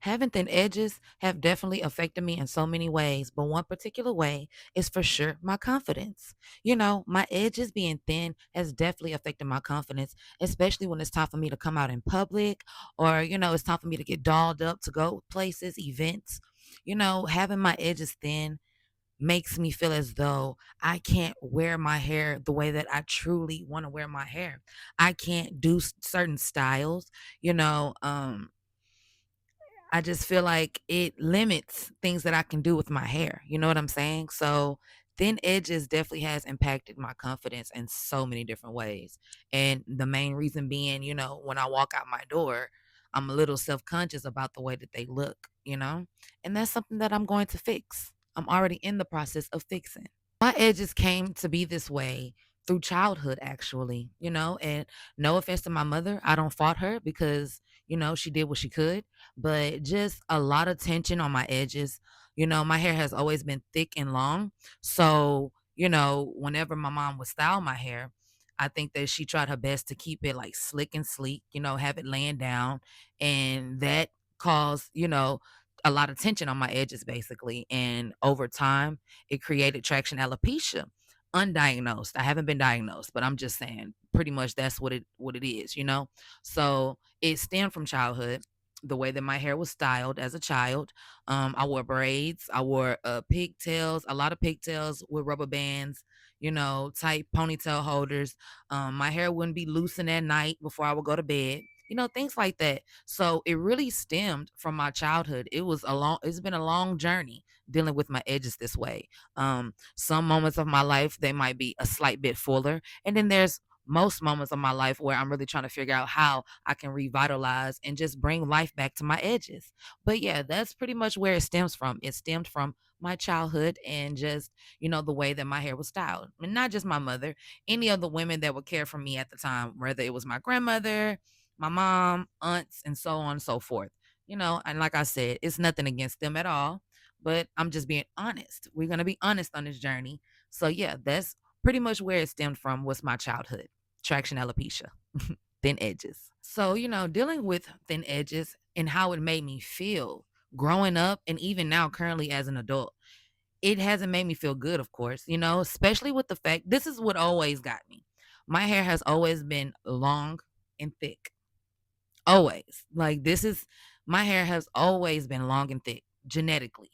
Having thin edges have definitely affected me in so many ways, but one particular way is for sure my confidence. My edges being thin has definitely affected my confidence, especially when it's time for me to come out in public or, it's time for me to get dolled up to go places, events. Having my edges thin makes me feel as though I can't wear my hair the way that I truly want to wear my hair. I can't do certain styles, you know, um I just feel like it limits things that I can do with my hair. You know what I'm saying? So thin edges definitely has impacted my confidence in so many different ways. And the main reason being, when I walk out my door, I'm a little self-conscious about the way that they look. And that's something that I'm going to fix. I'm already in the process of fixing. My edges came to be this way through childhood, actually, and no offense to my mother. I don't fault her because, she did what she could, but just a lot of tension on my edges. My hair has always been thick and long. So, whenever my mom would style my hair, I think that she tried her best to keep it like slick and sleek, have it laying down. And that caused, a lot of tension on my edges basically. And over time, it created traction alopecia, undiagnosed. I haven't been diagnosed, but I'm just saying pretty much that's what it is. So it stemmed from childhood, the way that my hair was styled as a child. I wore braids, I wore pigtails, a lot of pigtails with rubber bands, tight ponytail holders. My hair wouldn't be loosened at night before I would go to bed. Things like that. So it really stemmed from my childhood. It's been a long journey dealing with my edges this way. Some moments of my life, they might be a slight bit fuller. And then there's most moments of my life where I'm really trying to figure out how I can revitalize and just bring life back to my edges. But yeah, that's pretty much where it stems from. It stemmed from my childhood and just, the way that my hair was styled. And not just my mother, any of the women that would care for me at the time, whether it was my grandmother, my mom, aunts, and so on and so forth. And like I said, it's nothing against them at all, but I'm just being honest. We're going to be honest on this journey. So yeah, that's pretty much where it stemmed from was my childhood. Traction alopecia, thin edges. So, dealing with thin edges and how it made me feel growing up and even now currently as an adult, it hasn't made me feel good, of course, especially with the fact this is what always got me. My hair has always been long and thick. Always. Like this is my hair has always been long and thick genetically.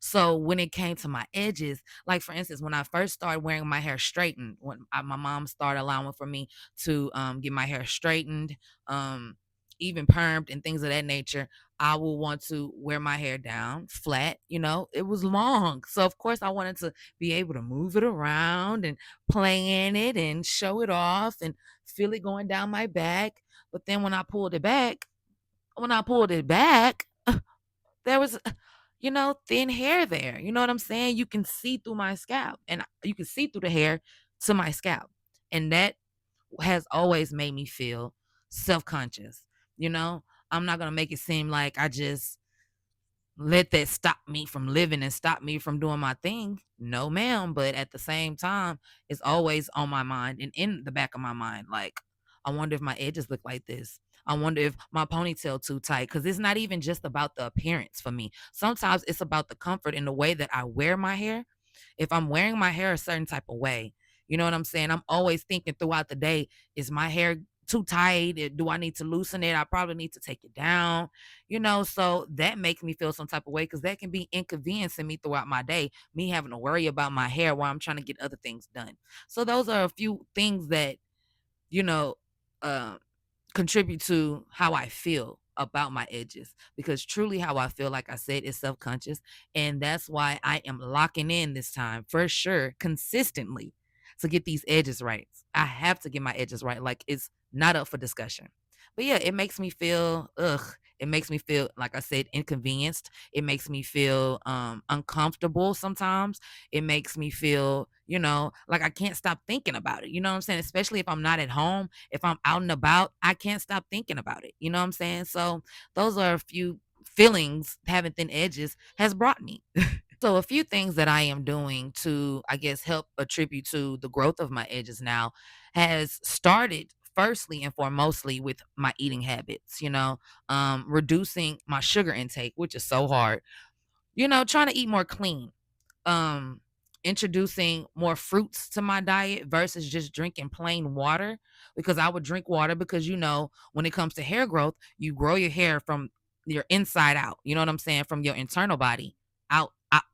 So when it came to my edges, like for instance, when I first started wearing my hair straightened, when my mom started allowing for me to get my hair straightened, um even permed and things of that nature, I will want to wear my hair down flat. It was long, so of course I wanted to be able to move it around and play in it and show it off and feel it going down my back. But then when I pulled it back, there was, thin hair there. You know what I'm saying? You can see through my scalp and you can see through the hair to my scalp. And that has always made me feel self-conscious. You know, I'm not going to make it seem like I just let that stop me from living and stop me from doing my thing. No, ma'am. But at the same time, it's always on my mind and in the back of my mind. Like, I wonder if my edges look like this. I wonder if my ponytail too tight. Cause it's not even just about the appearance for me. Sometimes it's about the comfort and the way that I wear my hair. If I'm wearing my hair a certain type of way, you know what I'm saying? I'm always thinking throughout the day, is my hair too tight? Do I need to loosen it? I probably need to take it down. So that makes me feel some type of way because that can be inconveniencing me throughout my day, me having to worry about my hair while I'm trying to get other things done. So those are a few things that, you know, uh, contribute to how I feel about my edges because truly how I feel, like I said, is self-conscious. And that's why I am locking in this time for sure, consistently to get these edges right. I have to get my edges right. Like it's not up for discussion. But yeah, it makes me feel It makes me feel, like I said, inconvenienced. It makes me feel uncomfortable sometimes. It makes me feel, like I can't stop thinking about it. You know what I'm saying? Especially if I'm not at home, if I'm out and about, I can't stop thinking about it. You know what I'm saying? So those are a few feelings having thin edges has brought me. So a few things that I am doing to, I guess, help attribute to the growth of my edges now has started firstly and foremostly with my eating habits, reducing my sugar intake, which is so hard, trying to eat more clean, um introducing more fruits to my diet versus just drinking plain water, because I would drink water because when it comes to hair growth, you grow your hair from your inside out, you know what I'm saying, from your internal body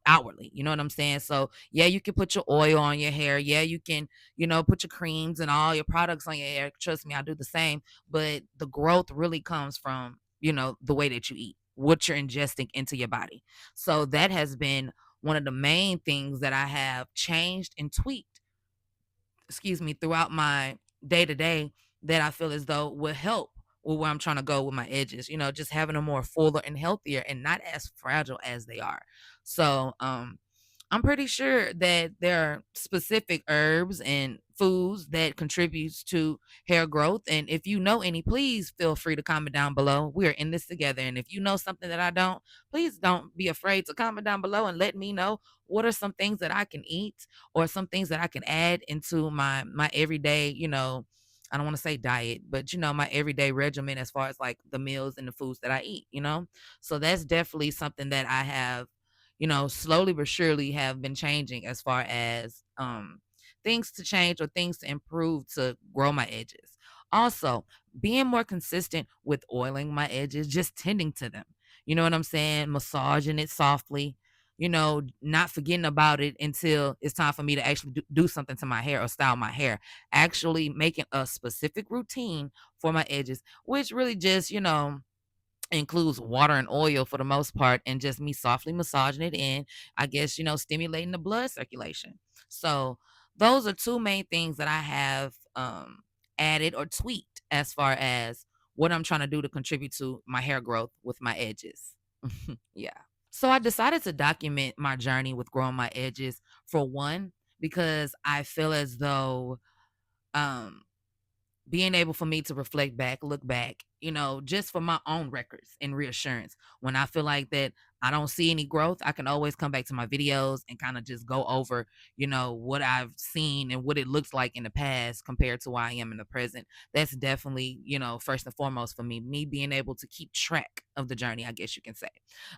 outwardly, you know what I'm saying. So yeah, you can put your oil on your hair, yeah, you can, put your creams and all your products on your hair, trust me, I do the same, but the growth really comes from, the way that you eat, what you're ingesting into your body. So that has been one of the main things that I have changed and tweaked, excuse me, throughout my day to day, that I feel as though will help with where I'm trying to go with my edges, just having them more fuller and healthier and not as fragile as they are. So, I'm pretty sure that there are specific herbs and foods that contributes to hair growth. And if you know any, please feel free to comment down below. We are in this together. And if you know something that I don't, please don't be afraid to comment down below and let me know what are some things that I can eat or some things that I can add into my everyday, I don't want to say diet, but my everyday regimen as far as like the meals and the foods that I eat. So that's definitely something that I have, slowly but surely have been changing as far as things to change or things to improve to grow my edges. Also, being more consistent with oiling my edges, just tending to them. You know what I'm saying? Massaging it softly, not forgetting about it until it's time for me to actually do something to my hair or style my hair. Actually making a specific routine for my edges, which really just, includes water and oil for the most part, and just me softly massaging it in, I guess, stimulating the blood circulation. So those are two main things that I have added or tweaked as far as what I'm trying to do to contribute to my hair growth with my edges. Yeah. So I decided to document my journey with growing my edges, for one, because I feel as though um being able for me to reflect back, look back, just for my own records and reassurance. When I feel like that I don't see any growth, I can always come back to my videos and kind of just go over, what I've seen and what it looks like in the past compared to where I am in the present. That's definitely, first and foremost for me, being able to keep track of the journey, I guess you can say.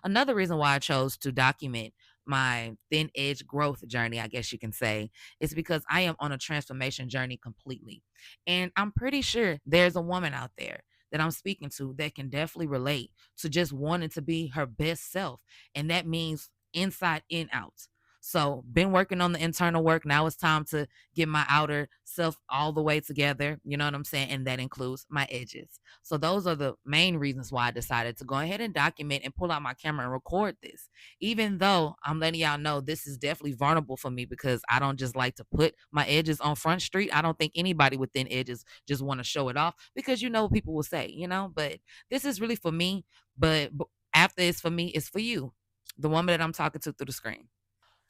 Another reason why I chose to document my thin edge growth journey, I guess you can say, is because I am on a transformation journey completely. And I'm pretty sure there's a woman out there that I'm speaking to that can definitely relate to just wanting to be her best self. And that means inside and out. So, been working on the internal work. Now it's time to get my outer self all the way together. You know what I'm saying? And that includes my edges. So, those are the main reasons why I decided to go ahead and document and pull out my camera and record this. Even though I'm letting y'all know this is definitely vulnerable for me, because I don't just like to put my edges on Front Street. I don't think anybody within edges just want to show it off, because what people will say, but this is really for me. But after it's for me, it's for you, the woman that I'm talking to through the screen.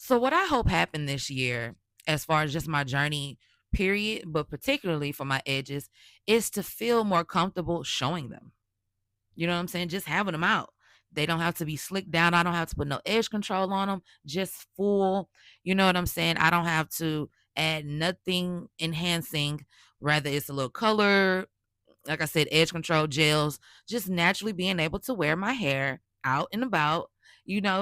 So, what I hope happened this year, as far as just my journey, period, but particularly for my edges, is to feel more comfortable showing them. You know what I'm saying? Just having them out. They don't have to be slicked down. I don't have to put no edge control on them. Just full. You know what I'm saying? I don't have to add nothing enhancing. Rather, it's a little color, like I said, edge control gels, just naturally being able to wear my hair out and about.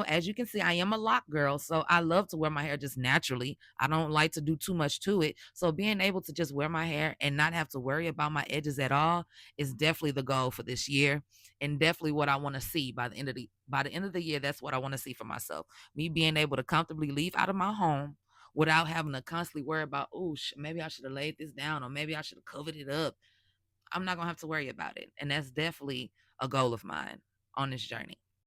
As you can see, I am a lock girl, so I love to wear my hair just naturally. I don't like to do too much to it. So being able to just wear my hair and not have to worry about my edges at all is definitely the goal for this year, and definitely what I want to see by the end of the year. That's what I want to see for myself. Me being able to comfortably leave out of my home without having to constantly worry about, oh, maybe I should have laid this down, or maybe I should have covered it up. I'm not gonna have to worry about it. And that's definitely a goal of mine on this journey.